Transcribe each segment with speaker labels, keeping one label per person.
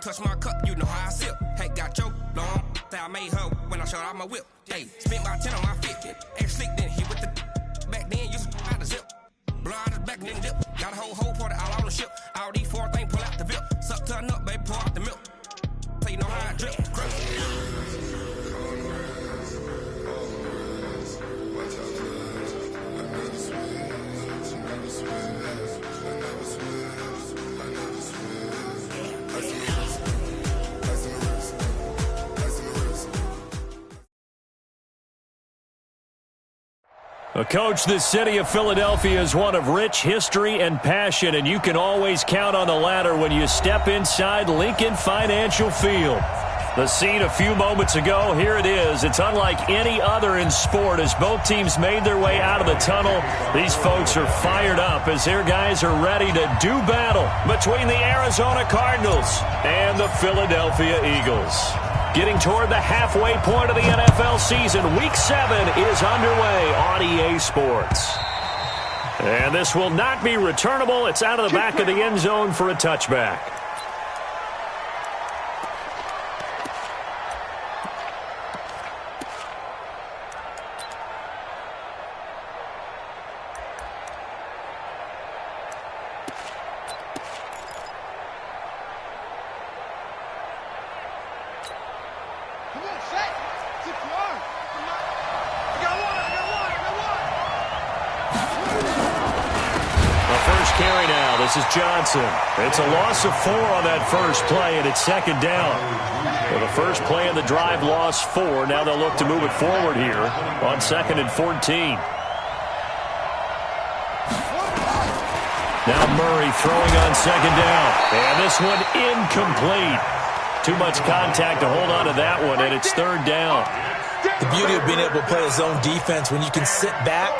Speaker 1: touch my cup, you know how I sip. Hey, got your long, I made her when I showed out my whip. Hey, spent my 10 on my fit. Ex slick, then hit with the back then, used to out the zip. Blow out his back, then dip. Got a whole party all on the ship. All these four things, pull out the VIP. Suck to a nut, baby, pour out the milk. So you know how I drip.
Speaker 2: Coach, the city of Philadelphia is one of rich history and passion, and you can always count on the ladder when you step inside Lincoln Financial Field. The scene a few moments ago, here it is. It's unlike any other in sport as both teams made their way out of the tunnel. These folks are fired up as their guys are ready to do battle between the Arizona Cardinals and the Philadelphia Eagles. Getting toward the halfway point of the NFL season, Week 7 is underway on EA Sports. And this will not be returnable. It's out of the back of the end zone for a touchback. This is Johnson. It's a loss of 4 on that first play, and it's second down. Well, the first play of the drive lost 4. Now they'll look to move it forward here on 2nd and 14. Now Murray throwing on second down. And this one incomplete. Too much contact to hold on to that one, and it's third down.
Speaker 3: The beauty of being able to play a zone defense when you can sit back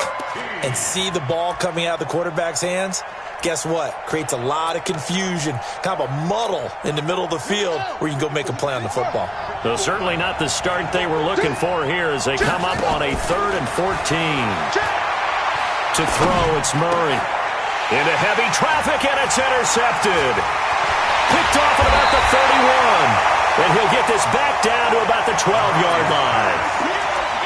Speaker 3: and see the ball coming out of the quarterback's hands, guess what? Creates a lot of confusion, kind of a muddle in the middle of the field where you can go make a play on the football.
Speaker 2: So certainly not the start they were looking for here as they come up on a 3rd and 14. To throw, it's Murray. Into heavy traffic, and it's intercepted. Picked off at about the 31. And he'll get this back down to about the 12-yard line.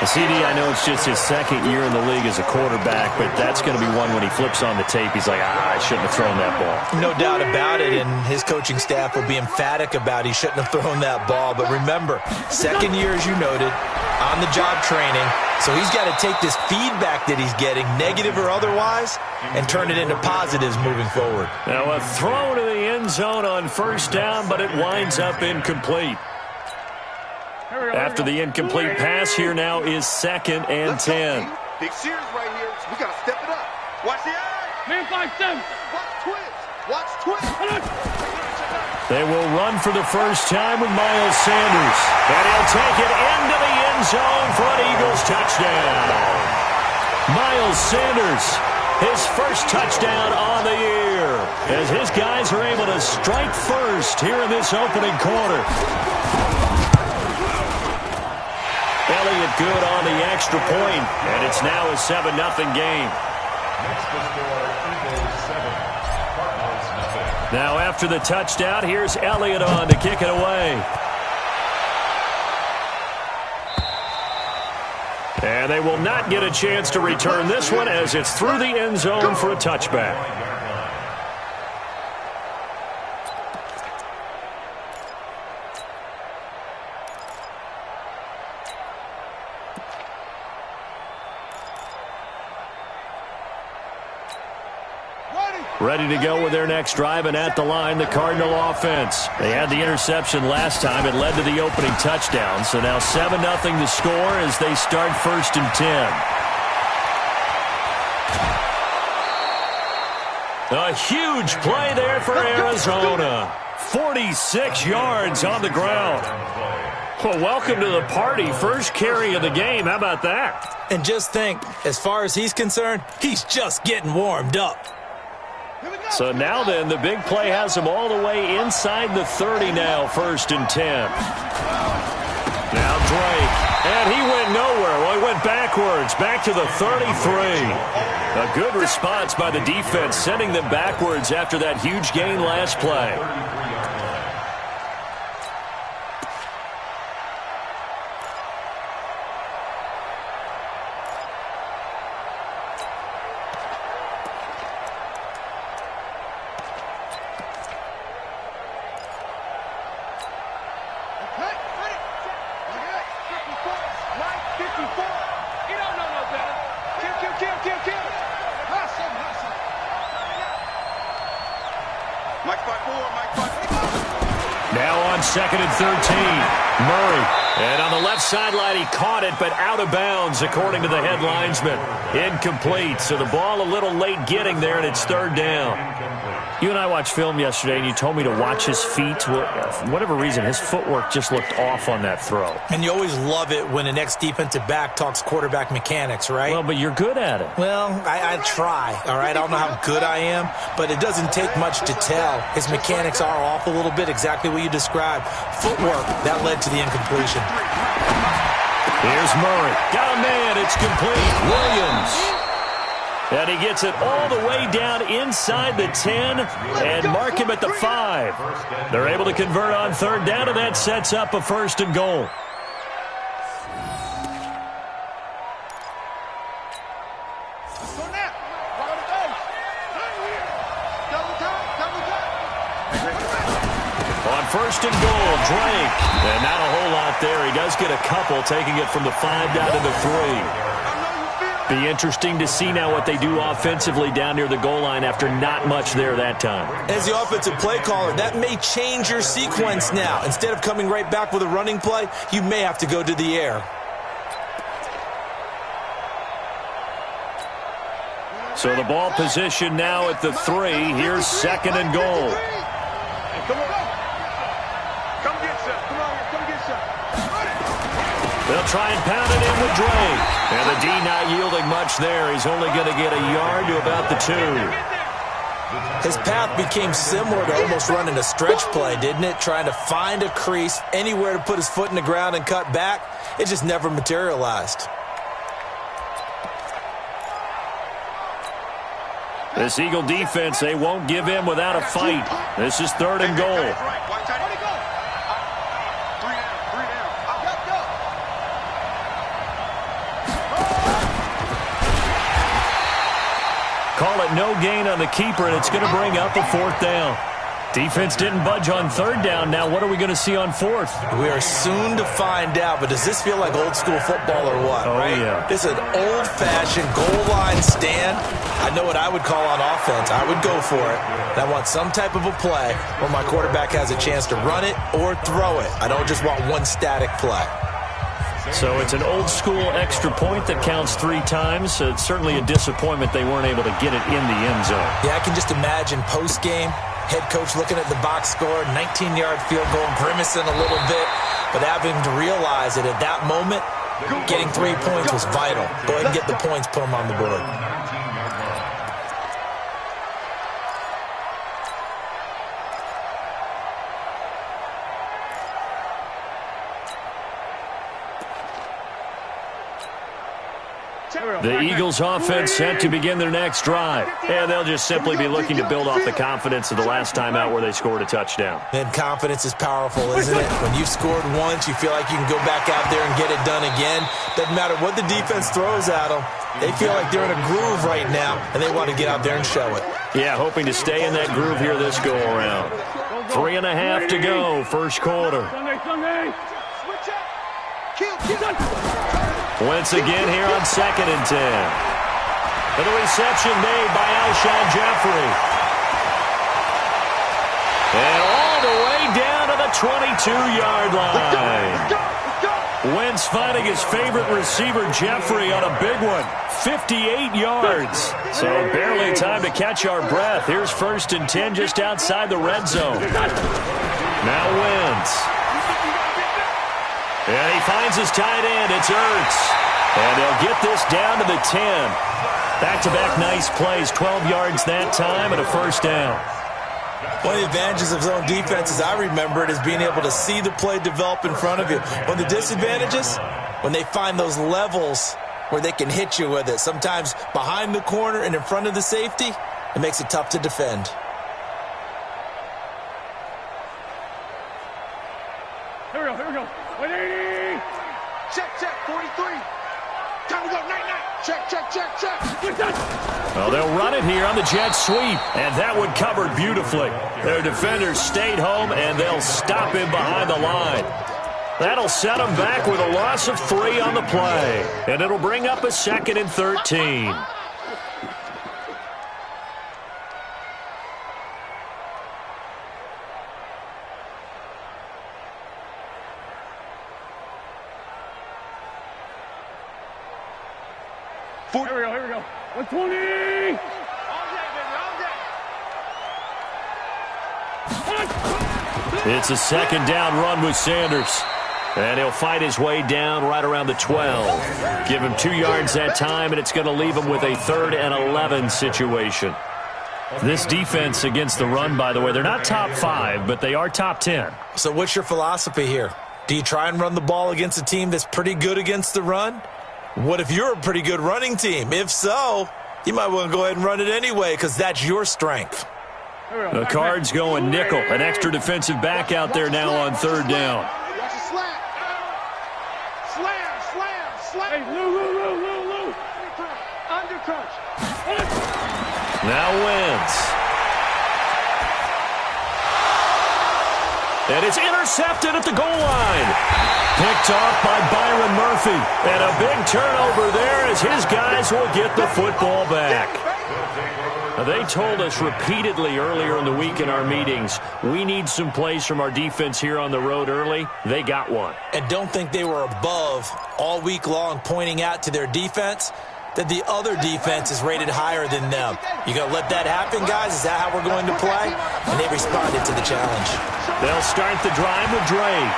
Speaker 2: CD, I know it's just his second year in the league as a quarterback, but that's going to be one when he flips on the tape. He's like, I shouldn't have thrown that ball.
Speaker 3: No doubt about it, and his coaching staff will be emphatic about he shouldn't have thrown that ball. But remember, second year, as you noted, on-the-job training, so he's got to take this feedback that he's getting, negative or otherwise, and turn it into positives moving forward.
Speaker 2: Now a throw to the end zone on first down, but it winds up incomplete. After the incomplete pass, here now is 2nd and 10.
Speaker 4: Big series right here. We got to step it up. Watch the eye. Man, 5-7. Watch twist. Watch twist.
Speaker 2: They will run for the first time with Miles Sanders. And he'll take it into the end zone for an Eagles touchdown. Miles Sanders, his first touchdown on the year, as his guys are able to strike first here in this opening quarter. Elliott good on the extra point, and it's now a 7-0 game. Now after the touchdown, here's Elliott on to kick it away. And they will not get a chance to return this one as it's through the end zone for a touchback. Ready to go with their next drive, and at the line, the Cardinal offense. They had the interception last time. It led to the opening touchdown. So now 7-0 to score as they start 1st and 10. A huge play there for Arizona. 46 yards on the ground. Well, welcome to the party. First carry of the game. How about that?
Speaker 3: And just think, as far as he's concerned, he's just getting warmed up.
Speaker 2: So now then, the big play has him all the way inside the 30 now, 1st and 10. Now Drake, and he went nowhere. Well, he went backwards, back to the 33. A good response by the defense, sending them backwards after that huge gain last play.
Speaker 4: Mike 5-4, Mike 5-4.
Speaker 2: Now on 2nd and 13, Murray. And on the left sideline, he caught it, but out of bounds, according to the head linesman. Incomplete, so the ball a little late getting there, and it's 3rd down. You and I watched film yesterday, and you told me to watch his feet. For whatever reason, his footwork just looked off on that throw.
Speaker 3: And you always love it when an ex-defensive back talks quarterback mechanics, right?
Speaker 2: Well, but you're good at it.
Speaker 3: Well, I try, all right? I don't know how good I am, but it doesn't take much to tell. His mechanics are off a little bit, exactly what you described. Footwork, that led to the incompletion.
Speaker 2: Here's Murray. Got a man. It's complete. Williams. And he gets it all the way down inside the 10 and mark him at the 5. They're able to convert on 3rd down, and that sets up a 1st and goal. On 1st and goal, Drake. And not a whole lot there. He does get a couple, taking it from the 5 down to the 3. Be interesting to see now what they do offensively down near the goal line after not much there that time.
Speaker 3: As the offensive play caller, that may change your sequence now. Instead of coming right back with a running play, you may have to go to the air.
Speaker 2: So the ball position now at the 3. Here's 2nd and goal. They'll try and pound it in with Drake. And the D not yielding much there. He's only going to get a yard to about the 2.
Speaker 3: His path became similar to almost running a stretch play, didn't it? Trying to find a crease, anywhere to put his foot in the ground and cut back. It just never materialized.
Speaker 2: This Eagle defense, they won't give in without a fight. This is 3rd and goal. Call it no gain on the keeper, and it's going to bring up a 4th down. Defense didn't budge on 3rd down. Now what are we going to see on 4th?
Speaker 3: We are soon to find out, but does this feel like old school football or what?
Speaker 2: Oh,
Speaker 3: right?
Speaker 2: Yeah.
Speaker 3: This is an old-fashioned goal line stand. I know what I would call on offense. I would go for it. And I want some type of a play where my quarterback has a chance to run it or throw it. I don't just want one static play.
Speaker 2: So it's an old-school extra point that counts 3 times. It's certainly a disappointment they weren't able to get it in the end zone.
Speaker 3: Yeah, I can just imagine post-game, head coach looking at the box score, 19-yard field goal, grimacing a little bit, but having to realize that at that moment, getting 3 points was vital. Go ahead and get the points, put them on the board.
Speaker 2: The Eagles offense set to begin their next drive. And they'll just simply be looking to build off the confidence of the last time out where they scored a touchdown.
Speaker 3: And confidence is powerful, isn't it? When you've scored once, you feel like you can go back out there and get it done again. Doesn't matter what the defense throws at them. They feel like they're in a groove right now, and they want to get out there and show it.
Speaker 2: Yeah, hoping to stay in that groove here this go-around. 3.5 to go, 1st quarter. Wentz again here on 2nd and 10. And the reception made by Alshon Jeffrey. And all the way down to the 22-yard line. Wentz finding his favorite receiver, Jeffrey, on a big one. 58 yards. So barely time to catch our breath. Here's 1st and 10 just outside the red zone. Now Wentz. And he finds his tight end. It's Ertz. And they'll get this down to the 10. Back-to-back nice plays. 12 yards that time and a 1st down.
Speaker 3: One of the advantages of zone defense, as I remember it, is being able to see the play develop in front of you. One of the disadvantages, when they find those levels where they can hit you with it, sometimes behind the corner and in front of the safety, it makes it tough to defend.
Speaker 4: Here we go. 180. Check, 43. Time to go, night. Check.
Speaker 2: Well, they'll run it here on the jet sweep, and that one covered beautifully. Their defenders stayed home, and they'll stop him behind the line. That'll set them back with a loss of 3 on the play, and it'll bring up a 2nd and 13.
Speaker 5: Here we go. 120!
Speaker 2: It's a second down run with Sanders. And he'll fight his way down right around the 12. Give him 2 yards that time, and it's going to leave him with a 3rd and 11 situation. This defense against the run, by the way, they're not top 5, but they are top 10.
Speaker 3: So what's your philosophy here? Do you try and run the ball against a team that's pretty good against the run? What if you're a pretty good running team? If so, you might want to go ahead and run it anyway because that's your strength.
Speaker 2: The Cards going nickel. An extra defensive back out there now on 3rd down.
Speaker 4: Watch the slam. Slam.
Speaker 5: Hey, Lou. Undercrunch.
Speaker 2: Now wins. And it's intercepted at the goal line. Picked off by Byron Murphy. And a big turnover there as his guys will get the football back. Now, they told us repeatedly earlier in the week in our meetings, we need some plays from our defense here on the road early. They got one.
Speaker 3: And don't think they were above all week long pointing out to their defense that the other defense is rated higher than them. You going to let that happen, guys? Is that how we're going to play? And they responded to the challenge.
Speaker 2: They'll start the drive with Drake.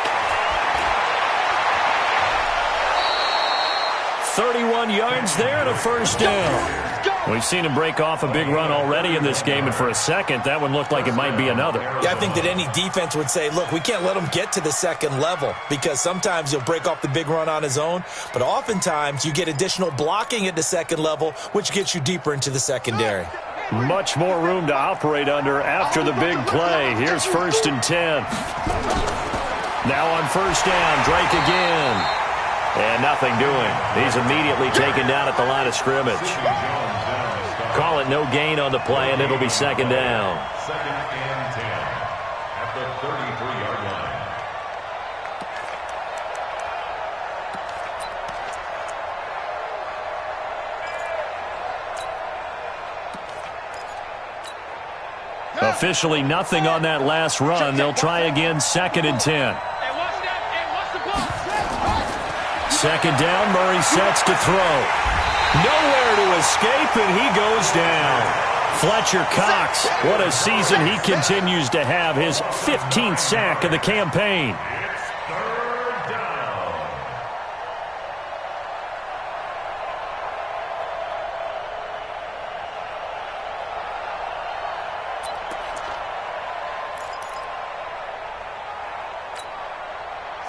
Speaker 2: 31 yards there and a 1st down. We've seen him break off a big run already in this game, and for a second, that one looked like it might be another.
Speaker 3: Yeah, I think that any defense would say, look, we can't let him get to the 2nd level because sometimes he'll break off the big run on his own, but oftentimes you get additional blocking at the 2nd level, which gets you deeper into the secondary.
Speaker 2: Much more room to operate under after the big play. Here's 1st and 10. Now on 1st down, Drake again. And nothing doing. He's immediately taken down at the line of scrimmage. Call it no gain on the play, and it'll be 2nd down.
Speaker 6: 2nd and 10 at the 33-yard
Speaker 2: line. Officially nothing on that last run. They'll try again, 2nd and 10. 2nd down, Murray sets to throw. Nowhere to escape, and he goes down. Fletcher Cox, what a season he continues to have. His 15th sack of the campaign.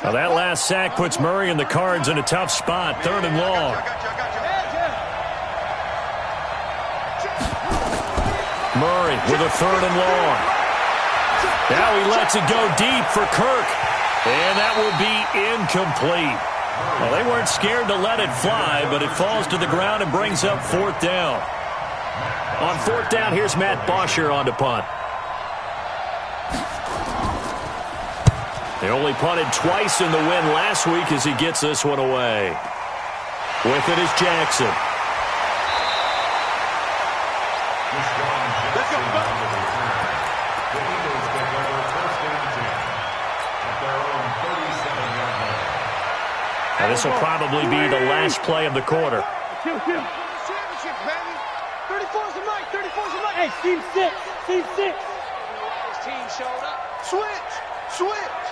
Speaker 2: Now that last sack puts Murray and the Cards in a tough spot. 3rd and long. Murray with a 3rd and long. Now he lets it go deep for Kirk. And that will be incomplete. Well, they weren't scared to let it fly, but it falls to the ground and brings up 4th down. On 4th down, here's Matt Bosher on to punt. They only punted twice in the win last week as he gets this one away. With it is Jackson.
Speaker 6: Let's go. The Eagles take over 1st and 10 at their own 37-yard line.
Speaker 2: Now this will probably be the last play of the quarter.
Speaker 4: Championship, baby. 34's the mic. 34's the mic.
Speaker 5: Hey, Team 6. Team 6.
Speaker 4: His team showed up. Switch. Sponge.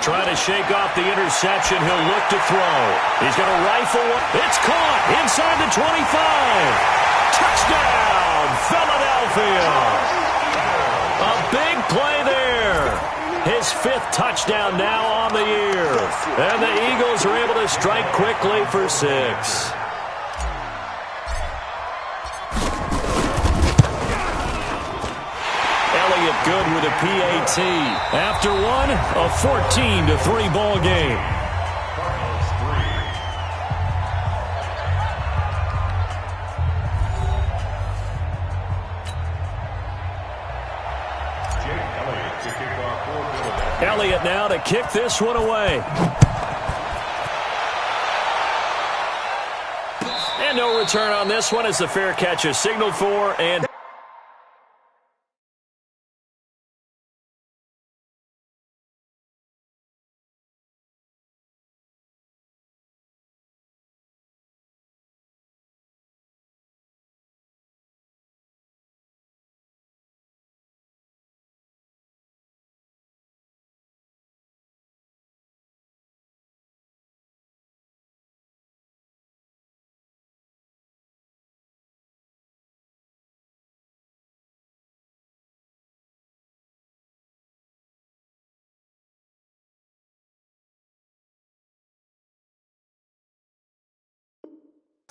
Speaker 2: Trying to shake off the interception. He'll look to throw. He's going to rifle one. It's caught inside the 25. Touchdown, Philadelphia. A big play there. His 5th touchdown now on the year. And the Eagles are able to strike quickly for 6. Good with a PAT. After one, a 14-3 ball game.
Speaker 6: Cardinals 3. Jake Elliott to kick off for Philadelphia.
Speaker 2: Elliott now to kick this one away. And no return on this one as the fair catch is signaled for, and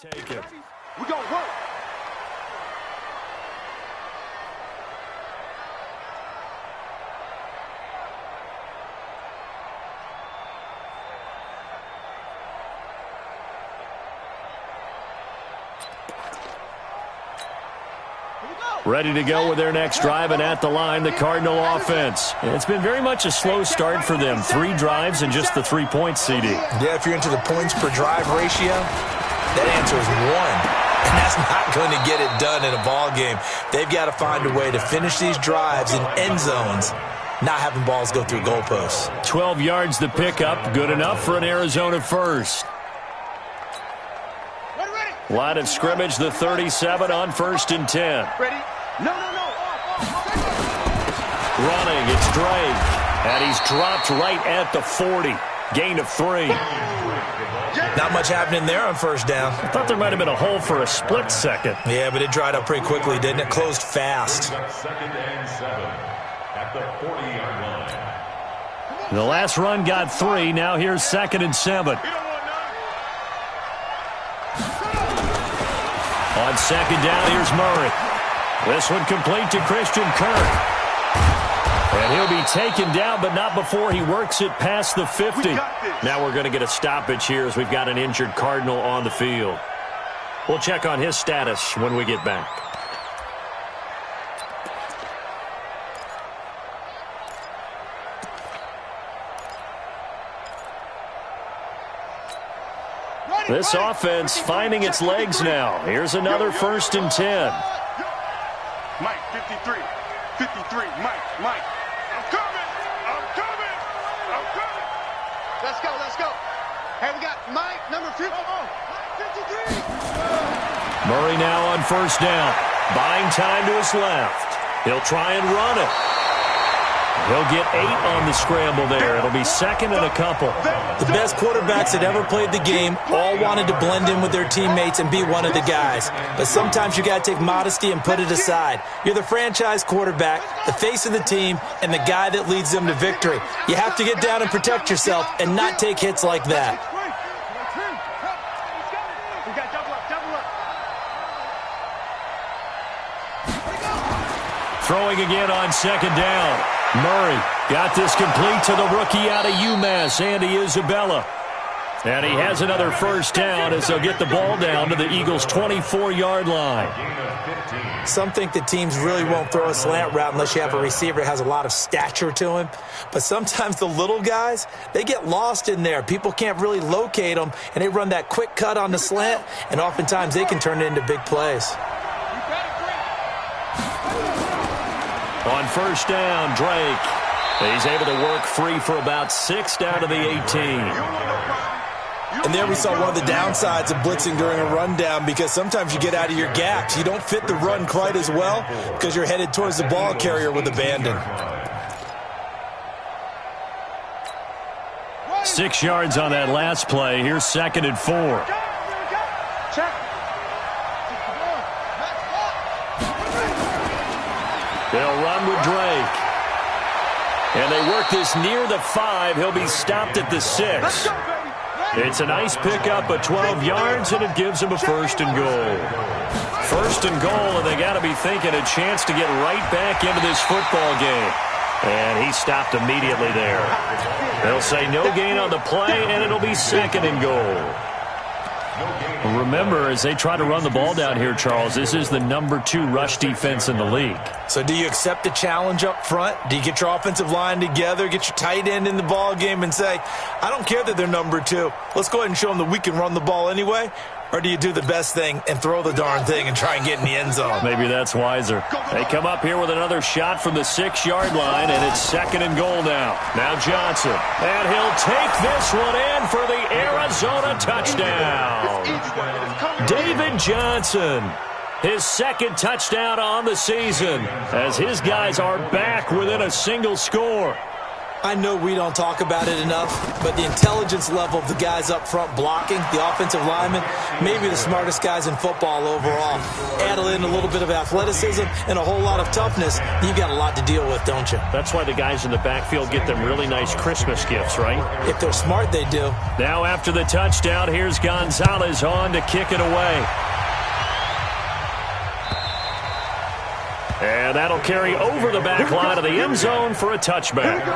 Speaker 2: Take it.
Speaker 4: We gonna work.
Speaker 2: Ready to go with their next drive, and at the line, the Cardinal offense. It's been very much a slow start for them. 3 drives and just the 3 points, CD.
Speaker 3: Yeah, if you're into the points per drive ratio, that answer is 1. And that's not going to get it done in a ball game. They've got to find a way to finish these drives in end zones, not having balls go through goalposts.
Speaker 2: 12 yards the pickup, good enough for an Arizona first. Line of scrimmage, the 37 on 1st and 10.
Speaker 4: Ready? No.
Speaker 2: Running, it's Drake. And he's dropped right at the 40. Gain of 3.
Speaker 3: Not much happening there on 1st down.
Speaker 2: I thought there might have been a hole for a split second.
Speaker 3: Yeah, but it dried up pretty quickly, didn't it? Closed fast.
Speaker 6: 2nd and 7 at the 40-yard line.
Speaker 2: The last run got 3. Now here's 2nd and 7. On 2nd down, here's Murray. This one complete to Christian Kirk. And he'll be taken down, but not before he works it past the 50. Now we're going to get a stoppage here as we've got an injured Cardinal on the field. We'll check on his status when we get back. This offense finding its legs now. Here's another 1st and 10.
Speaker 4: Mike, 53. 53. Mike. I'm coming. Let's go. Hey, we got Mike, number 53.
Speaker 2: Murray now on 1st down. Buying time to his left. He'll try and run it. He'll get 8 on the scramble there. It'll be 2nd and a couple.
Speaker 3: The best quarterbacks that ever played the game all wanted to blend in with their teammates and be one of the guys. But sometimes you got to take modesty and put it aside. You're the franchise quarterback, the face of the team, and the guy that leads them to victory. You have to get down and protect yourself and not take hits like that.
Speaker 2: Throwing again on 2nd down. Murray got this complete to the rookie out of UMass, Andy Isabella. And he has another 1st down as they'll get the ball down to the Eagles' 24-yard line.
Speaker 3: Some think that teams really won't throw a slant route unless you have a receiver that has a lot of stature to him. But sometimes the little guys, they get lost in there. People can't really locate them, and they run that quick cut on the slant, and oftentimes they can turn it into big plays.
Speaker 2: On 1st down, Drake. He's able to work free for about 6 down to the 18.
Speaker 3: And there we saw one of the downsides of blitzing during a rundown, because sometimes you get out of your gaps. You don't fit the run quite as well because you're headed towards the ball carrier with abandon.
Speaker 2: 6 yards on that last play. Here's 2nd and 4. They'll run with Drake. And they work this near the 5. He'll be stopped at the 6. It's a nice pickup of 12 yards, and it gives him a 1st and goal. 1st and goal, and they got to be thinking a chance to get right back into this football game. And he stopped immediately there. They'll say no gain on the play, and it'll be 2nd and goal. Remember, as they try to run the ball down here, Charles, this is the number 2 rush defense in the league.
Speaker 3: So do you accept the challenge up front? Do you get your offensive line together, get your tight end in the ball game and say, I don't care that they're number 2. Let's go ahead and show them that we can run the ball anyway? Or do you do the best thing and throw the darn thing and try and get in the end zone?
Speaker 2: Maybe that's wiser. They come up here with another shot from the 6-yard line, and it's 2nd and goal now. Now Johnson. And he'll take this one in for the Arizona touchdown. David Johnson. His 2nd touchdown on the season as his guys are back within a single score.
Speaker 3: I know we don't talk about it enough, but the intelligence level of the guys up front blocking, the offensive linemen, maybe the smartest guys in football overall. Add in a little bit of athleticism and a whole lot of toughness, you got a lot to deal with, don't you?
Speaker 2: That's why the guys in the backfield get them really nice Christmas gifts, right?
Speaker 3: If they're smart, they do.
Speaker 2: Now after the touchdown, here's Gonzalez on to kick it away. And that'll carry over the back line of the end zone for a touchback.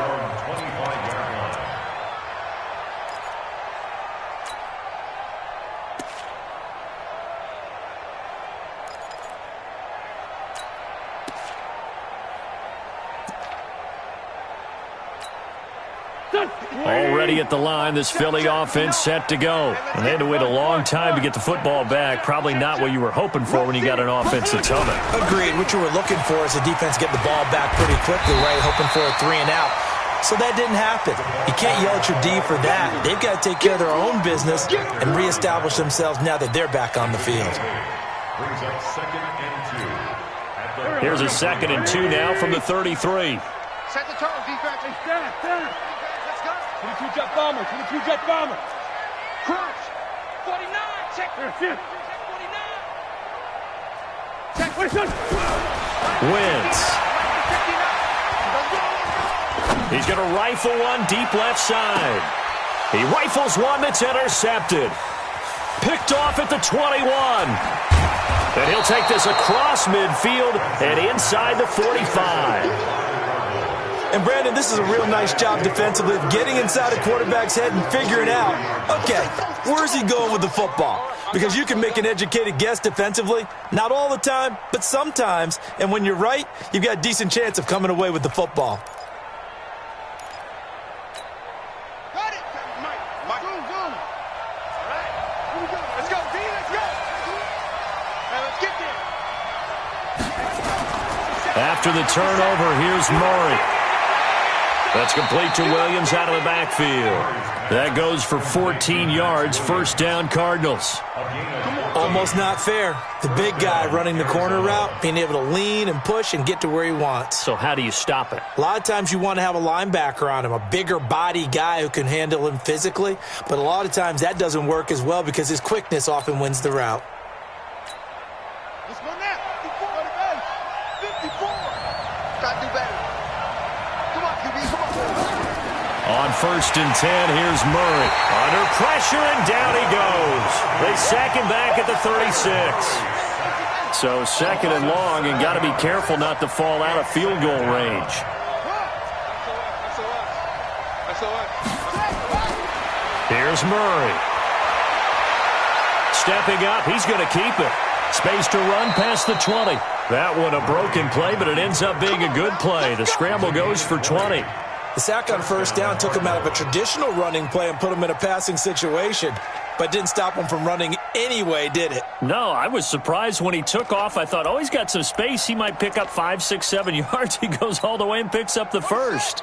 Speaker 2: Already at the line, this Philly offense set to go. And they had to wait a long time to get the football back. Probably not what you were hoping for when you got an offense that's humming.
Speaker 3: Agreed. What you were looking for is the defense get the ball back pretty quickly, right? Hoping for a 3 and out. So that didn't happen. You can't yell at your D for that. They've got to take care of their own business and reestablish themselves now that they're back on the field.
Speaker 2: Here's a 2nd and 2 now from the 33.
Speaker 4: Set the tone, defense. Let's go.
Speaker 5: 22 jet bomber. 22 jet bomber.
Speaker 4: Crunch.
Speaker 5: 49. Check. Check 49.
Speaker 4: Check.
Speaker 2: Wins. He's going to rifle one deep left side. He rifles one that's intercepted. Picked off at the 21. And he'll take this across midfield and inside the 45.
Speaker 3: And, Brandon, this is a real nice job defensively of getting inside a quarterback's head and figuring out, okay, where's he going with the football? Because you can make an educated guess defensively. Not all the time, but sometimes. And when you're right, you've got a decent chance of coming away with the football.
Speaker 4: Got it. Mike. Zoom. All right. Here we go. Let's go, D. Let's go. Now let's get there.
Speaker 2: After the turnover, here's Murray. That's complete to Williams out of the backfield. That goes for 14 yards, first down Cardinals.
Speaker 3: Almost not fair. The big guy running the corner route, being able to lean and push and get to where he wants.
Speaker 2: So how do you stop it?
Speaker 3: A lot of times you want to have a linebacker on him, a bigger body guy who can handle him physically. But a lot of times that doesn't work as well because his quickness often wins the route.
Speaker 4: Let's go now. 54. Got to do better. Come on, QB. Come on.
Speaker 2: On 1st and 10, here's Murray. Under pressure, and down he goes. They sack him back at the 36. So 2nd and long, and got to be careful not to fall out of field goal range. Here's Murray. Stepping up, he's going to keep it. Space to run past the 20. That one a broken play, but it ends up being a good play. The scramble goes for 20.
Speaker 3: The sack on 1st down took him out of a traditional running play and put him in a passing situation, but didn't stop him from running anyway, did it?
Speaker 2: No, I was surprised when he took off. I thought, oh, he's got some space. He might pick up 5, 6, 7 yards. He goes all the way and picks up the first.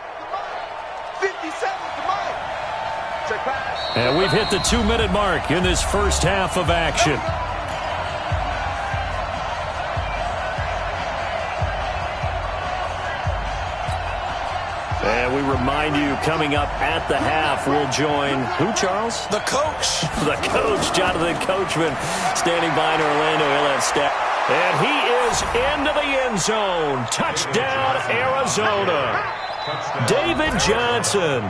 Speaker 4: 57 to Mike. Check pass.
Speaker 2: And we've hit the 2-minute mark in this first half of action. And we remind you, coming up at the half, we'll join who, Charles?
Speaker 3: The coach.
Speaker 2: The coach, Jonathan Coachman, standing by in Orlando. He'll have stat. And he is into the end zone. Touchdown, Arizona. David Johnson.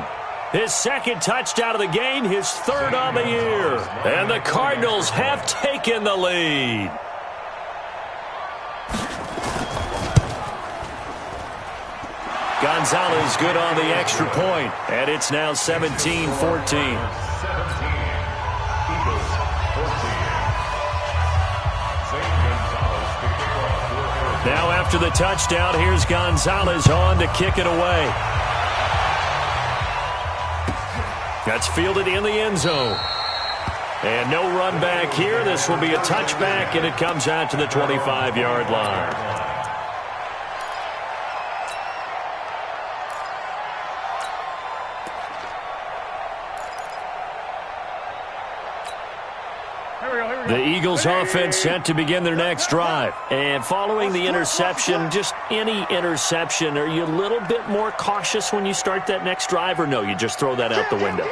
Speaker 2: His 2nd touchdown of the game, his 3rd on the year. And the Cardinals have taken the lead. Gonzalez good on the extra point, and it's now 17-14. Now after the touchdown, here's Gonzalez on to kick it away. That's fielded in the end zone. And no run back here. This will be a touchback, and it comes out to the 25-yard line. The Eagles offense set to begin their next drive. And following the interception, just any interception, are you a little bit more cautious when you start that next drive, or no, you just throw that out the window?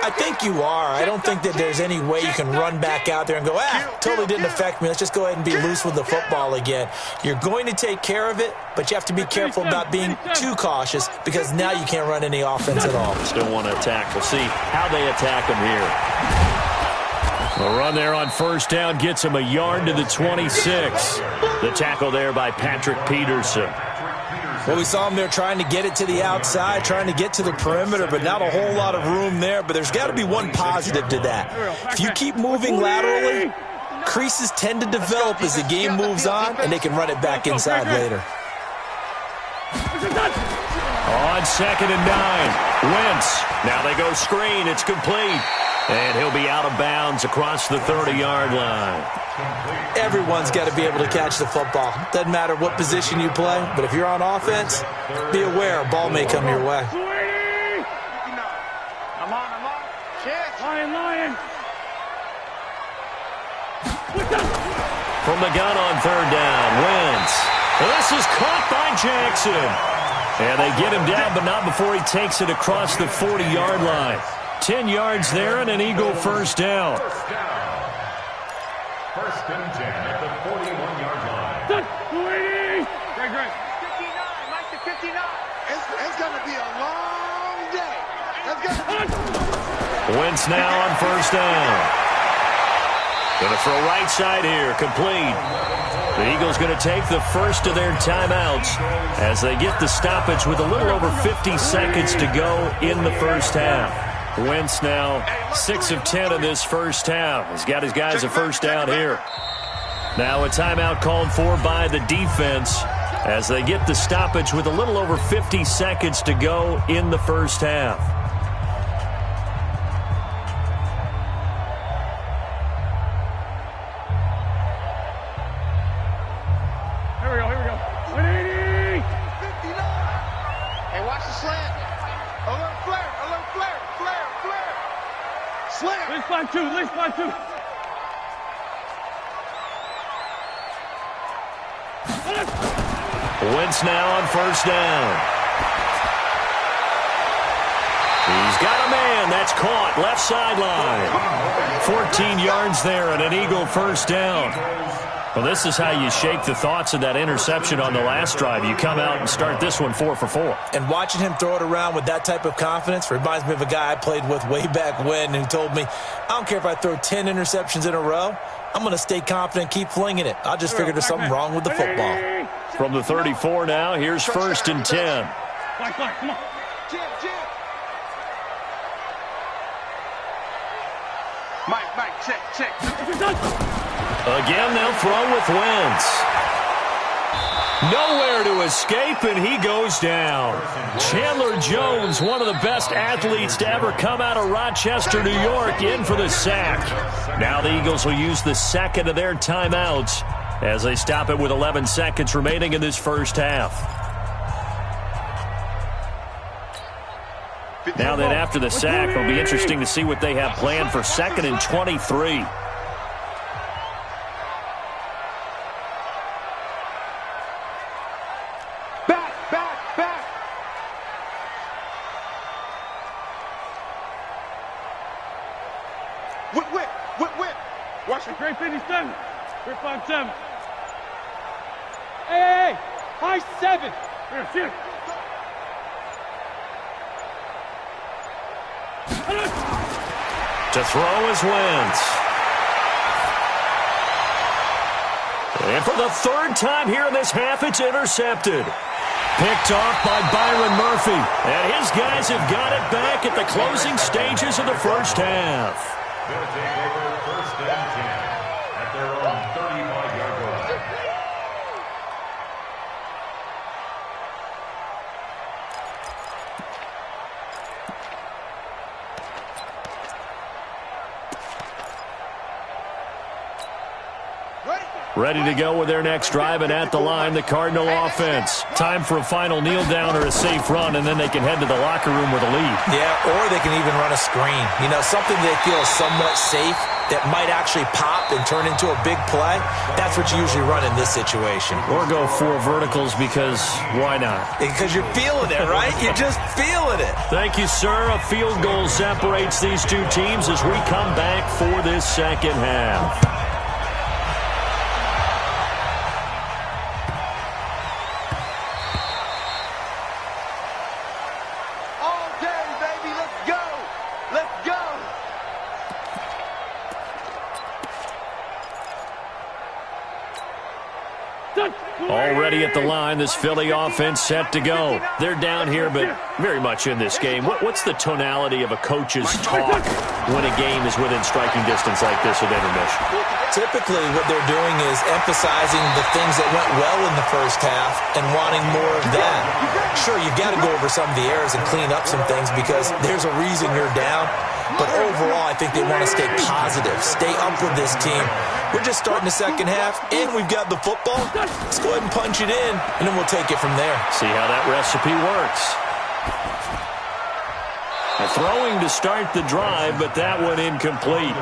Speaker 3: I think you are. I don't think that there's any way you can run back out there and go, totally didn't affect me. Let's just go ahead and be loose with the football again. You're going to take care of it, but you have to be careful about being too cautious because now you can't run any offense at all.
Speaker 2: Still want to attack. We'll see how they attack them here. A run there on first down gets him a yard to the 26. The tackle there by Patrick Peterson.
Speaker 3: Well, we saw him there trying to get it to the outside, trying to get to the perimeter, but not a whole lot of room there. But there's got to be one positive to that. If you keep moving laterally, creases tend to develop as the game moves on, and they can run it back inside later.
Speaker 2: On 2nd and 9, Wentz. Now they go screen. It's complete. And he'll be out of bounds across the 30-yard line.
Speaker 3: Everyone's got to be able to catch the football. Doesn't matter what position you play, but if you're on offense, be aware a ball may come your way.
Speaker 4: I'm on. Lion.
Speaker 2: From the gun on 3rd down, Wentz. This is caught by Jackson. And they get him down, but not before he takes it across the 40-yard line. 10 yards there and an Eagle first down.
Speaker 6: First and 10 at the 41-yard line.
Speaker 5: Great.
Speaker 4: 59, Mike to 59. It's going to be a long day.
Speaker 2: Wentz now on first down. Going to throw right side here, complete. The Eagles going to take the first of their timeouts as they get the stoppage with a little over 50 seconds to go in the first half. Wentz now 6 of 10 in this first half. He's got his guys a first down here. Now a timeout called for by the defense as they get the stoppage with a little over 50 seconds to go in the first half.
Speaker 5: Here we go. 180!
Speaker 4: 59. Hey, watch the slant. A little flare. Slant.
Speaker 5: Least line two.
Speaker 2: Wentz now on first down. He's got a man. That's caught. Left sideline. 14 yards there and an Eagle first down. Well, this is how you shake the thoughts of that interception on the last drive. You come out and start this one 4 for 4.
Speaker 3: And watching him throw it around with that type of confidence reminds me of a guy I played with way back when who told me, I don't care if I throw 10 interceptions in a row, I'm going to stay confident and keep flinging it. I just figured there's something wrong with the football.
Speaker 2: From the 34 now, here's 1st and 10.
Speaker 5: Come on.
Speaker 4: Jim. Mike, check.
Speaker 2: Again, they'll throw with Wentz. Nowhere to escape, and he goes down. Chandler Jones, one of the best athletes to ever come out of Rochester, New York, in for the sack. Now the Eagles will use the second of their timeouts as they stop it with 11 seconds remaining in this first half. Now then, after the sack, it'll be interesting to see what they have planned for 2nd and 23.
Speaker 4: Back. Whip. Watch it.
Speaker 5: Great 57. Great 57. Hey. High 7. Here, shoot.
Speaker 2: To throw is Wentz. And for the 3rd time here in this half, it's intercepted. Picked off by Byron Murphy. And his guys have got it back at the closing stages of the first half.
Speaker 6: They'll take over 1st and 10 at their own 35-yard line.
Speaker 2: Ready to go with their next drive, and at the line, the Cardinal offense. Time for a final kneel down or a safe run, and then they can head to the locker room with a lead.
Speaker 3: Yeah, or they can even run a screen. You know, something they feel is somewhat safe that might actually pop and turn into a big play, that's what you usually run in this situation.
Speaker 2: Or go 4 verticals because why not?
Speaker 3: Because you're feeling it, right? You're just feeling it.
Speaker 2: Thank you, sir. A field goal separates these two teams as we come back for this second half. Already at the line, this Philly offense set to go. They're down here, but very much in this game. What's the tonality of a coach's talk when a game is within striking distance like this at intermission?
Speaker 3: Typically, what they're doing is emphasizing the things that went well in the first half and wanting more of that. Sure, you've got to go over some of the errors and clean up some things because there's a reason you're down. But overall, I think they want to stay positive, stay up with this team. We're just starting the second half, and we've got the football. Let's go ahead and punch it in, and then we'll take it from there.
Speaker 2: See how that recipe works. A throwing to start the drive, but that one incomplete.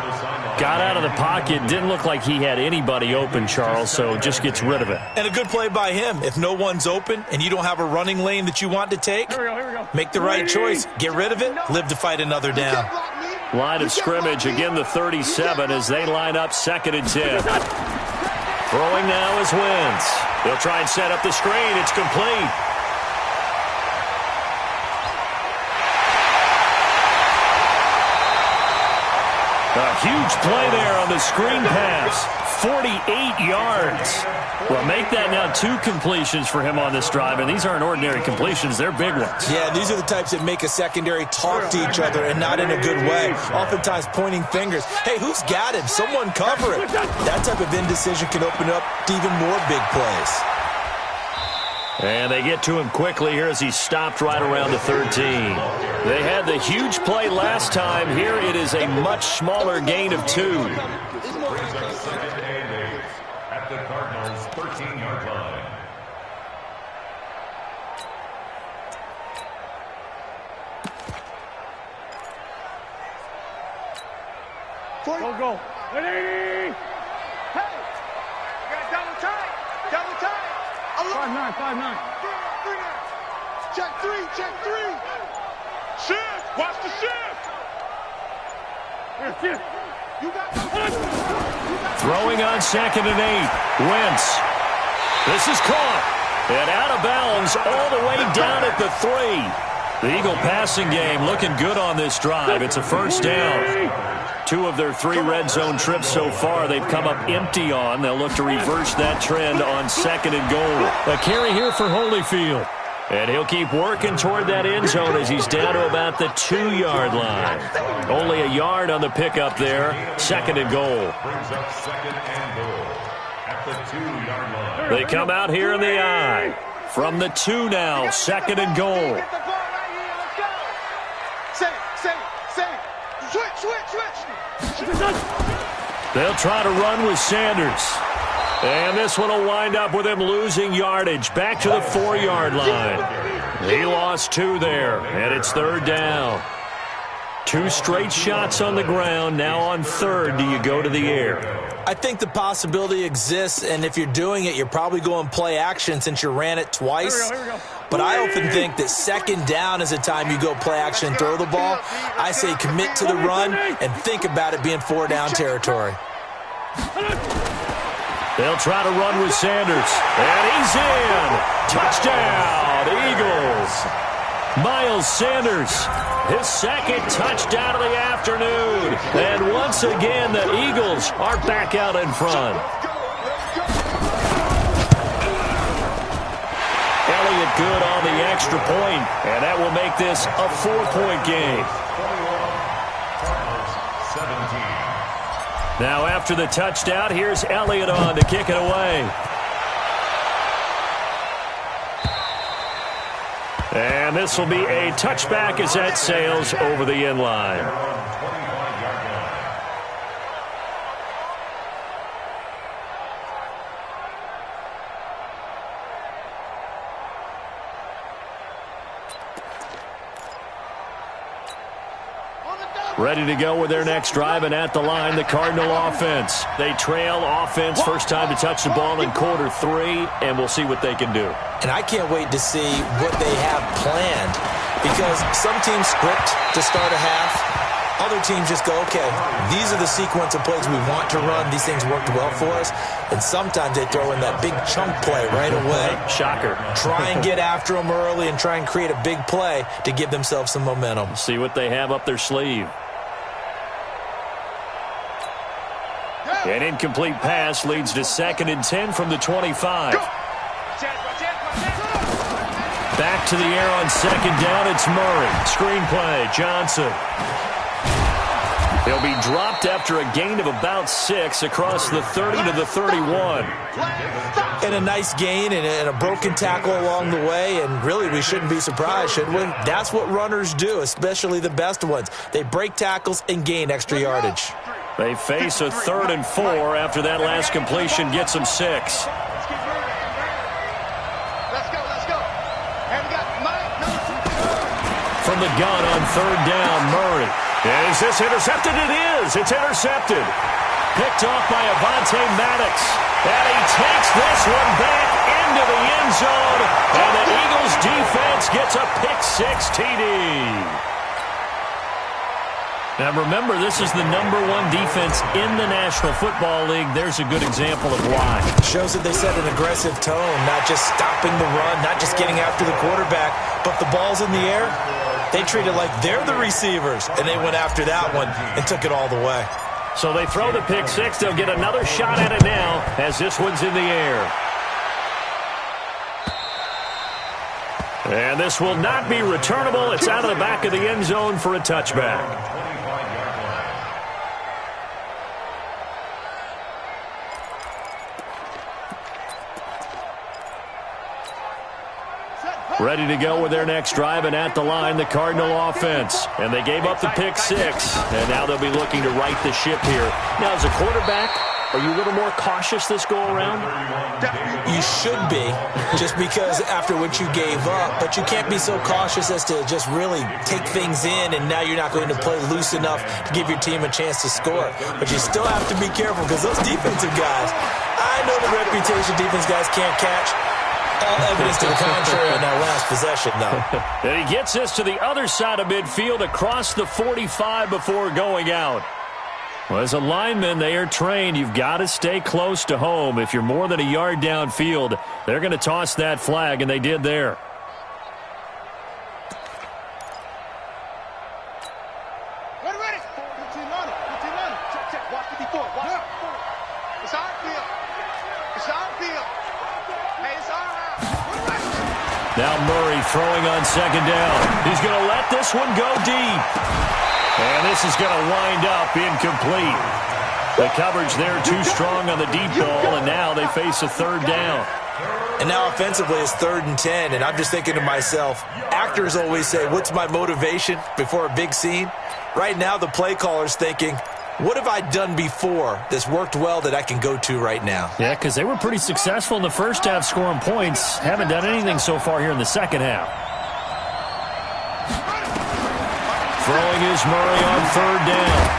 Speaker 2: Got out of the pocket. Didn't look like he had anybody open, Charles, so just gets rid of it.
Speaker 3: And a good play by him. If no one's open and you don't have a running lane that you want to take, make the right choice. Get rid of it. Live to fight another down.
Speaker 2: Line of scrimmage, again the 37 as they line up 2nd and 10. Throwing now is Wentz. They'll try and set up the screen. It's complete. A huge play there on the screen pass. 48 yards. Well, make that now 2 completions for him on this drive, and these aren't ordinary completions. They're big ones.
Speaker 3: Yeah, these are the types that make a secondary talk to each other and not in a good way. Oftentimes pointing fingers. Hey, who's got him? Someone cover it. That type of indecision can open up to even more big plays.
Speaker 2: And they get to him quickly here as he stopped right around the 13. They had the huge play last time. Here it is a much smaller gain of 2.
Speaker 6: Brings up 2nd and 8 at the Cardinals' 13-yard line.
Speaker 5: Go. 180!
Speaker 4: Hey! You got double tight! Double tight!
Speaker 5: 5-9.
Speaker 4: Check 3! Shift! Watch the shift!
Speaker 5: Here, shift.
Speaker 4: You got
Speaker 2: Throwing on 2nd and 8. Wentz. This is caught. And out of bounds all the way down at the 3. The Eagle passing game looking good on this drive. It's a first down. 2 of their 3 red zone trips so far they've come up empty on. They'll look to reverse that trend on 2nd and goal. A carry here for Holyfield. And he'll keep working toward that end zone as he's down to about the 2-yard line. Only a yard on the pickup there. 2nd and goal.
Speaker 6: Brings up 2nd and goal at the 2-yard line.
Speaker 2: They come out here in the I. From the 2 now, 2nd and goal.
Speaker 4: Get the ball right here. Let's go. Say. Switch.
Speaker 2: They'll try to run with Sanders. And this one will wind up with him losing yardage. Back to the 4-yard line. He lost 2 there, and it's 3rd down. 2 straight shots on the ground. Now on 3rd, do you go to the air?
Speaker 3: I think the possibility exists, and if you're doing it, you're probably going play action since you ran it twice.
Speaker 5: Here we go.
Speaker 3: But I often think that 2nd down is the time you go play action and throw the ball. I say commit to the run and think about it being 4-down territory.
Speaker 2: They'll try to run with Sanders. And he's in. Touchdown, Eagles. Miles Sanders, his 2nd touchdown of the afternoon. And once again, the Eagles are back out in front. Elliott good on the extra point, and that will make this a 4-point game.
Speaker 6: 17.
Speaker 2: Now after the touchdown, here's Elliott on to kick it away. And this will be a touchback as that sails over the end line. Ready to go with their next drive, and at the line, the Cardinal offense. They trail offense, first time to touch the ball in quarter 3, and we'll see what they can do.
Speaker 3: And I can't wait to see what they have planned, because some teams script to start a half. Other teams just go, okay, these are the sequence of plays we want to run. These things worked well for us. And sometimes they throw in that big chunk play right away.
Speaker 2: Shocker.
Speaker 3: Try and get after them early and try and create a big play to give themselves some momentum.
Speaker 2: See what they have up their sleeve. An incomplete pass leads to 2nd and 10 from the 25. Back to the air on 2nd down. It's Murray. Screenplay, Johnson. He'll be dropped after a gain of about 6 across the 30 to the 31.
Speaker 3: And a nice gain and a broken tackle along the way, and really we shouldn't be surprised, should we? That's what runners do, especially the best ones. They break tackles and gain extra yardage.
Speaker 2: They face a 3rd and 4 after that last completion gets them 6.
Speaker 4: Let's go. And we got Mike.
Speaker 2: From the gun on 3rd down, Murray. Is this intercepted? It is. It's intercepted. Picked off by Avonte Maddox. And he takes this one back into the end zone. And the Eagles defense gets a pick-6 TD. Now remember, this is the #1 defense in the National Football League. There's a good example of why.
Speaker 3: Shows that they set an aggressive tone, not just stopping the run, not just getting after the quarterback, but the ball's in the air. They treat it like they're the receivers, and they went after that one and took it all the way.
Speaker 2: So they throw the pick-6. They'll get another shot at it now as this one's in the air. And this will not be returnable. It's out of the back of the end zone for a touchback. Ready to go with their next drive, and at the line, the Cardinal offense. And they gave up the pick-6, and now they'll be looking to right the ship here. Now, as a quarterback, are you a little more cautious this go-around?
Speaker 3: You should be, just because after what you gave up, but you can't be so cautious as to just really take things in, and now you're not going to play loose enough to give your team a chance to score. But you still have to be careful, because those defensive guys, I know the reputation defense guys can't catch. All evidence to the contrary on that last possession, though.
Speaker 2: And he gets this to the other side of midfield across the 45 before going out. Well, as a lineman, they are trained. You've got to stay close to home. If you're more than a yard downfield, they're going to toss that flag, and they did there.
Speaker 4: Ready. 15 on it. Check. Watch 54. Watch. It's our field. Hey, it's our house.
Speaker 2: Now Murray throwing on 2nd down. He's going to let this one go deep. And this is going to wind up incomplete. The coverage there too strong on the deep ball, and now they face a 3rd down.
Speaker 3: And now offensively it's 3rd and 10, and I'm just thinking to myself, actors always say, what's my motivation before a big scene? Right now the play caller's thinking, what have I done before that's worked well that I can go to right now?
Speaker 2: Yeah, because they were pretty successful in the first half scoring points. Haven't done anything so far here in the second half. Throwing is Murray on 3rd down.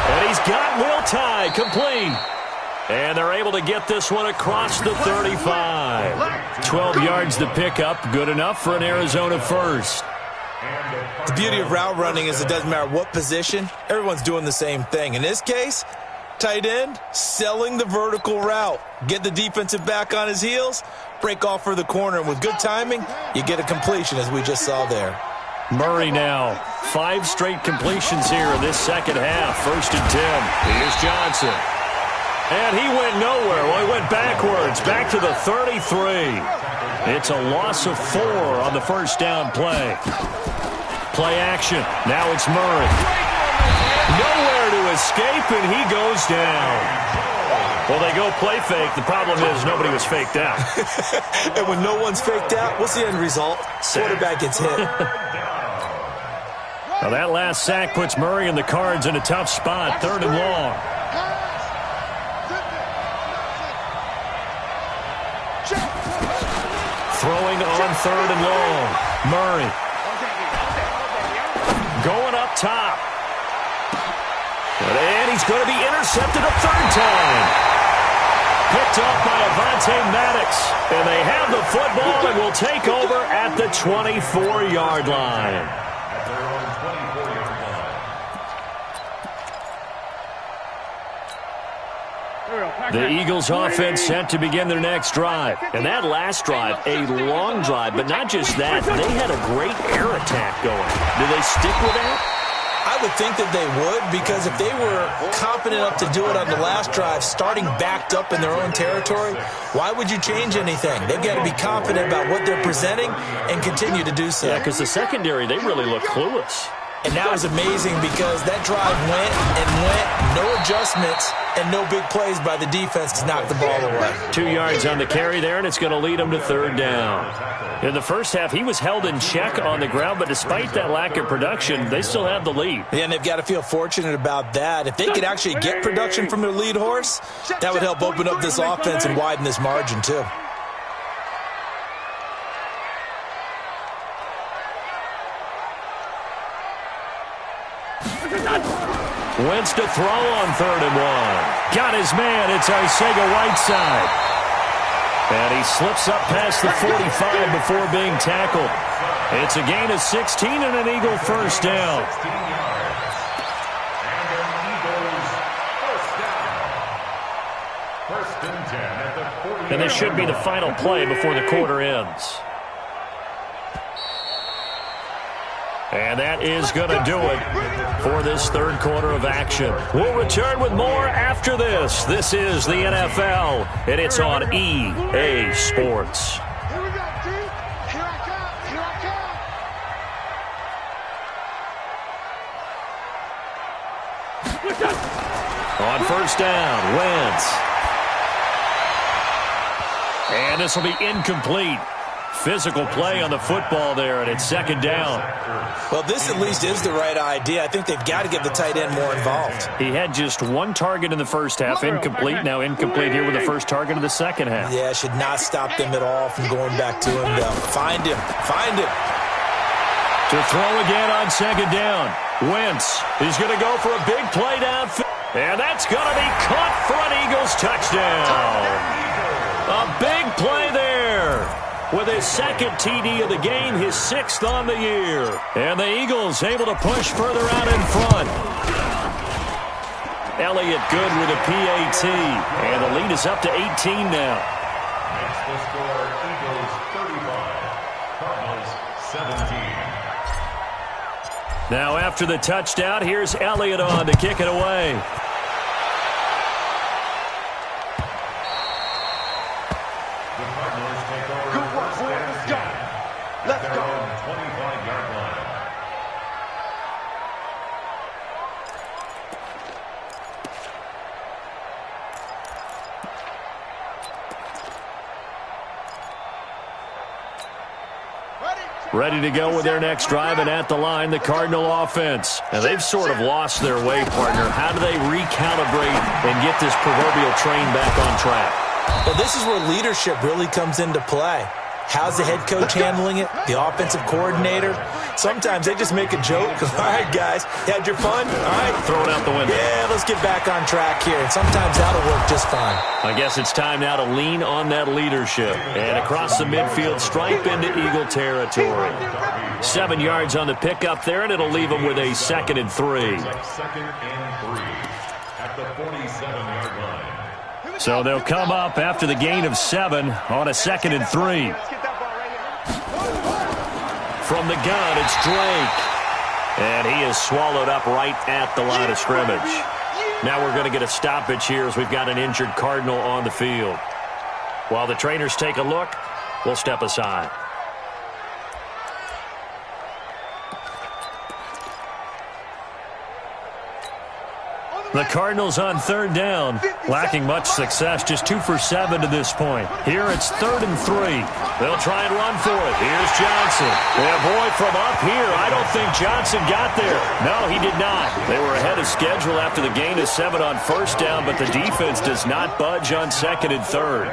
Speaker 2: And he's got Will Tye complete. And they're able to get this one across the 35. 12 yards to pick up. Good enough for an Arizona first.
Speaker 3: The beauty of route running is it doesn't matter what position. Everyone's doing the same thing. In this case, tight end, selling the vertical route. Get the defensive back on his heels, break off for the corner. And with good timing, you get a completion as we just saw there.
Speaker 2: Murray now. 5 straight completions here in this second half. 1st and 10. Here's Johnson. And he went nowhere. Well, he went backwards. Back to the 33. It's a loss of 4 on the first down play. Play action. Now it's Murray. Nowhere to escape, and he goes down. Well, they go play fake. The problem is nobody was faked out.
Speaker 3: And when no one's faked out, what's the end result? Quarterback gets hit.
Speaker 2: Now that last sack puts Murray and the Cards in a tough spot. 3rd and long. Throwing on 3rd and long. Murray. Going up top. And he's going to be intercepted a third time. Picked off by Avonte Maddox. And they have the football and will take over at the 24-yard line.
Speaker 6: At their own 24-yard line.
Speaker 2: The Eagles offense set to begin their next drive. And that last drive, a long drive, but not just that. They had a great air attack going. Do they stick with that?
Speaker 3: I would think that they would, because if they were confident enough to do it on the last drive, starting backed up in their own territory, why would you change anything? They've got to be confident about what they're presenting and continue to do so.
Speaker 2: Yeah, because the secondary, they really look clueless.
Speaker 3: And that was amazing because that drive went and went, no adjustments, and no big plays by the defense to knock the ball away.
Speaker 2: 2 yards on the carry there, and it's going to lead them to third down. In the first half, he was held in check on the ground, but despite that lack of production, they still have the lead.
Speaker 3: Yeah, and they've got to feel fortunate about that. If they could actually get production from their lead horse, that would help open up this offense and widen this margin too.
Speaker 2: Wentz to throw on 3rd and 1. Got his man. It's Arcega-Whiteside. And he slips up past the 45 before being tackled. It's a gain of 16 and an Eagle first down.
Speaker 6: 16 yards. And an Eagles first down. 1st and 10 at the 40.
Speaker 2: And this should be the final play before the quarter ends. And that is going to do it for this third quarter of action. We'll return with more after this. This is the NFL, and it's on EA Sports.
Speaker 4: Here we go, T. Here I come. Here I come.
Speaker 2: On first down, Wentz. And this will be incomplete. Physical play on the football there, and it's 2nd down.
Speaker 3: Well, this at least is the right idea. I think they've got to get the tight end more involved.
Speaker 2: He had just 1 target in the first half, incomplete. Now incomplete here with the first target of the second half.
Speaker 3: Yeah, should not stop them at all from going back to him, though. Find him. Find him.
Speaker 2: To throw again on 2nd down. Wentz, he's going to go for a big play downfield. And that's going to be caught for an Eagles touchdown. A big play there. With his 2nd TD of the game, his 6th on the year. And the Eagles able to push further out in front. Elliott good with a PAT. And the lead is up to 18 now.
Speaker 6: Makes the score Eagles 35, Cardinals 17.
Speaker 2: Now after the touchdown, here's Elliott on to kick it away.
Speaker 4: Let's go.
Speaker 6: 25-yard line.
Speaker 2: Ready to go with their next drive, and at the line, the Cardinal offense. And they've sort of lost their way, partner. How do they recalibrate and get this proverbial train back on track?
Speaker 3: Well, this is where leadership really comes into play. How's the head coach handling it? The offensive coordinator? Sometimes they just make a joke. All right, guys, had your fun? All right.
Speaker 2: Throw it out the window.
Speaker 3: Yeah, let's get back on track here. And sometimes that'll work just fine.
Speaker 2: I guess it's time now to lean on that leadership. And across the midfield stripe into Eagle territory. 7 yards on the pickup there, and it'll leave them with a 2nd and 3.
Speaker 6: 2nd and 3 at the 47-yard line.
Speaker 2: So they'll come up after the gain of 7 on a 2nd and 3. From the gun, it's Drake. And he is swallowed up right at the line of scrimmage. Now we're going to get a stoppage here as we've got an injured Cardinal on the field. While the trainers take a look, we'll step aside. The Cardinals on 3rd down, lacking much success, just 2 for 7 to this point. Here it's 3rd and 3. They'll try and run for it. Here's Johnson. Yeah, boy, from up here, I don't think Johnson got there. No, he did not. They were ahead of schedule after the gain of 7 on 1st down, but the defense does not budge on 2nd and 3rd.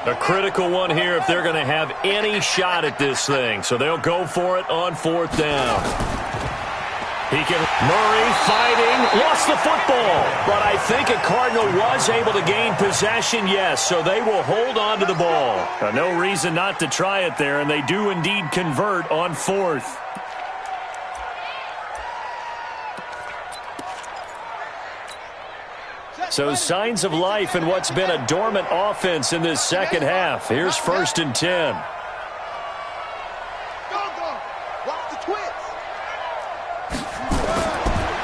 Speaker 2: A critical one here if they're going to have any shot at this thing. So they'll go for it on 4th down. Murray fighting, lost the football. But I think a Cardinal was able to gain possession, yes. So they will hold on to the ball. No reason not to try it there, and they do indeed convert on 4th. So signs of life in what's been a dormant offense in this second half. Here's 1st and 10.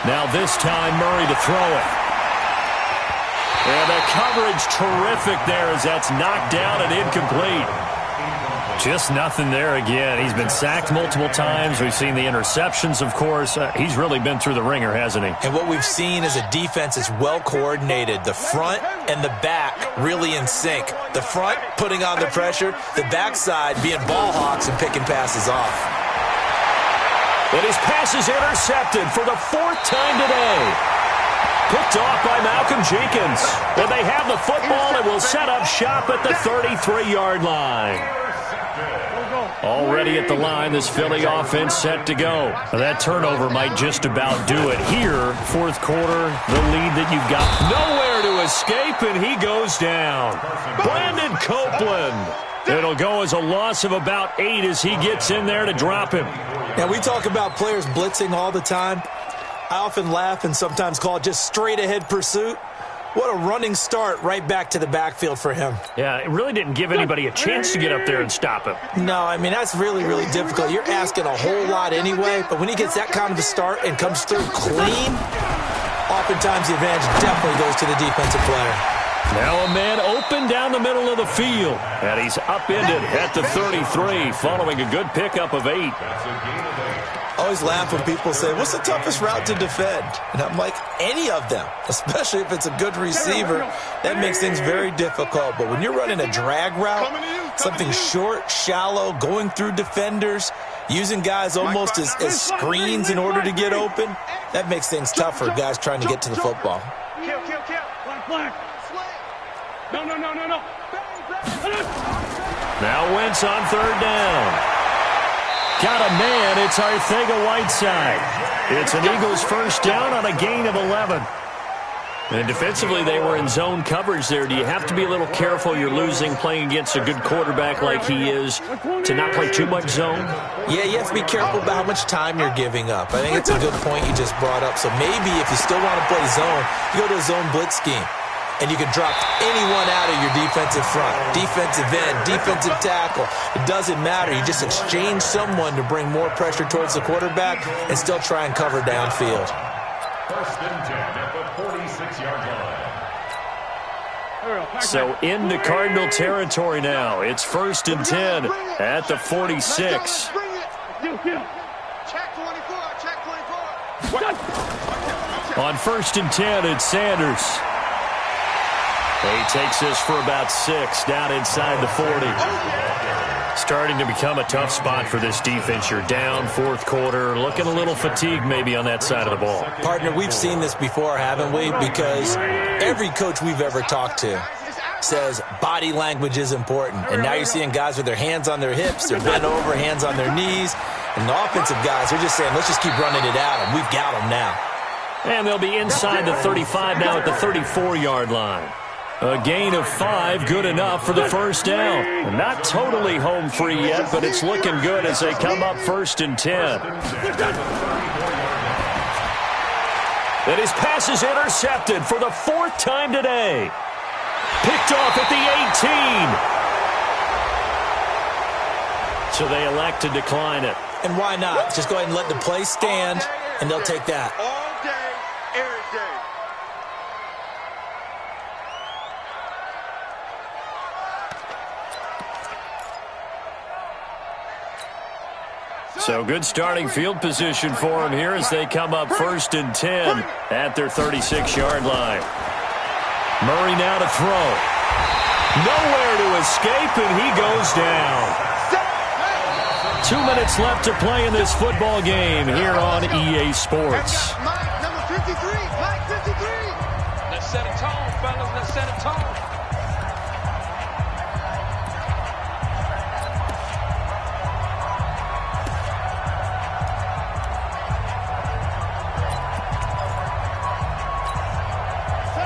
Speaker 2: Now this time Murray to throw it. And the coverage terrific there as that's knocked down and incomplete. Just nothing there again. He's been sacked multiple times. We've seen the interceptions, of course. He's really been through the ringer, hasn't he?
Speaker 3: And what we've seen is a defense is well coordinated. The front and the back really in sync. The front putting on the pressure, the backside being ball hawks and picking passes off.
Speaker 2: And his pass is intercepted for the 4th time today. Picked off by Malcolm Jenkins. And they have the football and will set up shop at the 33-yard line. Already at the line, this Philly offense set to go. That turnover might just about do it here. 4th quarter, the lead that you've got. Nowhere to escape, and he goes down. Brandon Copeland. It'll go as a loss of about 8 as he gets in there to drop him.
Speaker 3: Now, we talk about players blitzing all the time. I often laugh and sometimes call it just straight-ahead pursuit. What a running start right back to the backfield for him.
Speaker 2: Yeah, it really didn't give anybody a chance to get up there and stop him.
Speaker 3: No, I mean, that's really, really difficult. You're asking a whole lot anyway, but when he gets that kind of a start and comes through clean, oftentimes the advantage definitely goes to the defensive player.
Speaker 2: Now a man open down the middle of the field, and he's upended at the 33 following a good pickup of 8.
Speaker 3: I always laugh when people say, what's the toughest route to defend? And I'm like, any of them, especially if it's a good receiver. That makes things very difficult. But when you're running a drag route, something short, shallow, going through defenders, using guys almost as screens in order to get open, that makes things tough for guys trying to get to the football.
Speaker 5: Kill. Black. No.
Speaker 2: Now Wentz on 3rd down. Got a man, it's Arcega-Whiteside. It's an Eagles 1st down on a gain of 11. And defensively, they were in zone coverage there. Do you have to be a little careful you're losing playing against a good quarterback like he is to not play too much zone?
Speaker 3: Yeah, you have to be careful about how much time you're giving up. I think it's a good point you just brought up. So maybe if you still want to play zone, you go to a zone blitz scheme. And you can drop anyone out of your defensive front, defensive end, defensive tackle. It doesn't matter. You just exchange someone to bring more pressure towards the quarterback and still try and cover downfield.
Speaker 6: 1st and 10 at the 46-yard line.
Speaker 2: So into Cardinal territory now. It's 1st and 10 at the 46.
Speaker 4: Check 24.
Speaker 2: On 1st and 10, it's Sanders. He takes this for about 6 down inside the 40. Starting to become a tough spot for this defense. You're down 4th quarter, looking a little fatigued maybe on that side of the ball.
Speaker 3: Partner, we've seen this before, haven't we? Because every coach we've ever talked to says body language is important. And now you're seeing guys with their hands on their hips, they're bent over, hands on their knees. And the offensive guys, they're just saying, let's just keep running it at them. We've got them now.
Speaker 2: And they'll be inside the 35 now at the 34-yard line. A gain of 5, good enough for the 1st down. Not totally home free yet, but it's looking good as they come up 1st and 10. And his pass is intercepted for the 4th time today. Picked off at the 18. So they elect to decline it.
Speaker 3: And why not? Just go ahead and let the play stand, and they'll take that.
Speaker 4: All day, every day.
Speaker 2: So good starting field position for him here as they come up 1st and 10 at their 36-yard line. Murray now to throw. Nowhere to escape, and he goes down. 2 minutes left to play in this football game here on EA Sports.
Speaker 4: Mike, number 53. Mike, 53.
Speaker 7: Let's set a tone, fellas. Let's set a tone.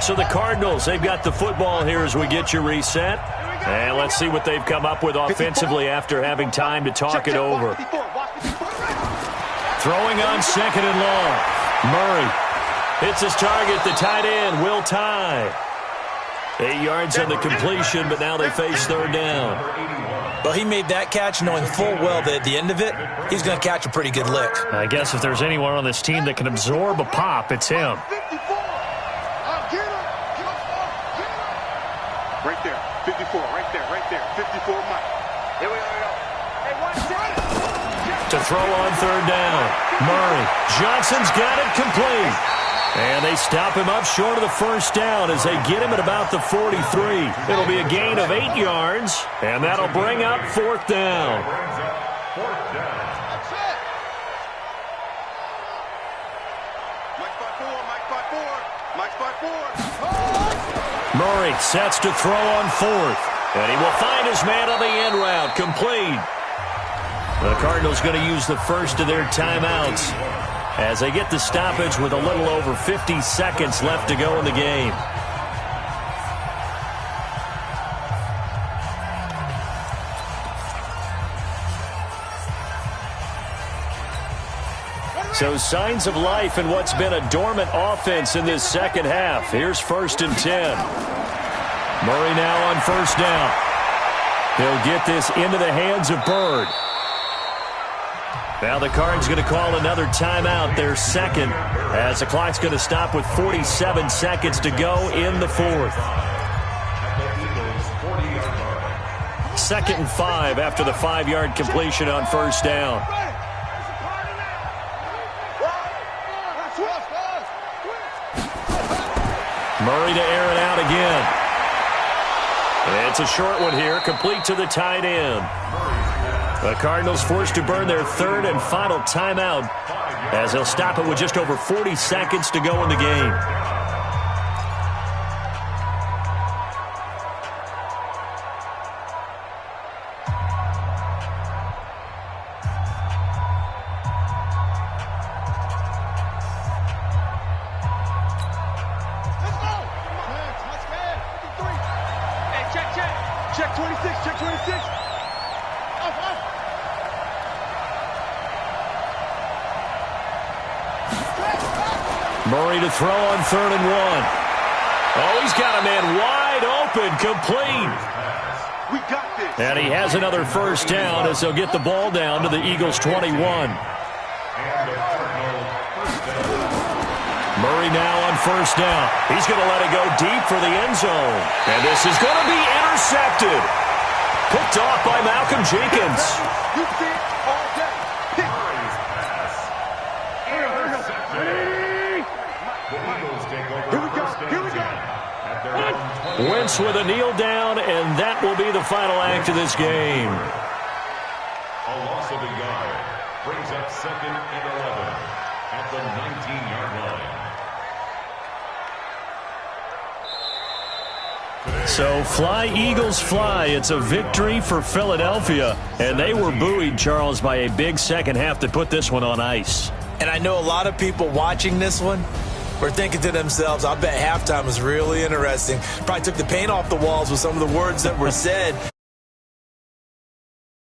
Speaker 2: So the Cardinals, they've got the football here as we get you reset. And let's see what they've come up with offensively after having time to talk it over. Throwing on second and long. Murray hits his target, the tight end, Will Tye. 8 yards on the completion, but now they face third down.
Speaker 3: Well, he made that catch knowing full well that at the end of it, he's going to catch a pretty good lick.
Speaker 2: I guess if there's anyone on this team that can absorb a pop, it's him.
Speaker 4: Right there, 54, right there, 54, Mike. Here we go. Hey, watch it.
Speaker 2: To throw on third down. Murray. Johnson's got it complete. And they stop him up short of the first down as they get him at about the 43. It'll be a gain of 8 yards, and that'll bring up fourth down.
Speaker 4: That's it. Mike 5-4, Mike 5-4.
Speaker 2: Murray sets to throw on fourth. And he will find his man on the end route. Complete. The Cardinals going to use the first of their timeouts as they get the stoppage with a little over 50 seconds left to go in the game. So signs of life in what's been a dormant offense in this second half. Here's 1st and 10. Murray now on first down. He'll get this into the hands of Bird. Now the Cards going to call another timeout, their second, as the clock's going to stop with 47 seconds to go in the fourth. 2nd and 5 after the 5-yard completion on first down. Murray to air it out again. It's a short one here, complete to the tight end. The Cardinals forced to burn their third and final timeout as they'll stop it with just over 40 seconds to go in the game.
Speaker 4: Check 26, check 26.
Speaker 2: Murray to throw on 3rd and 1. Oh, he's got a man wide open, complete.
Speaker 4: We got this.
Speaker 2: And he has another first down as they'll get the ball down to the Eagles' 21. Murray now on first down. He's going to let it go deep for the end zone. And this is going to be intercepted. Picked off by Malcolm Jenkins.
Speaker 4: You see it all day. Here we go.
Speaker 2: Wentz with a kneel down, and that will be the final act of this game.
Speaker 6: A loss of a yard brings up 2nd and 11 at the 19-yard line.
Speaker 2: So fly, Eagles, fly. It's a victory for Philadelphia. And they were buoyed, Charles, by a big second half to put this one on ice.
Speaker 3: And I know a lot of people watching this one were thinking to themselves, I bet halftime was really interesting. Probably took the paint off the walls with some of the words that were said.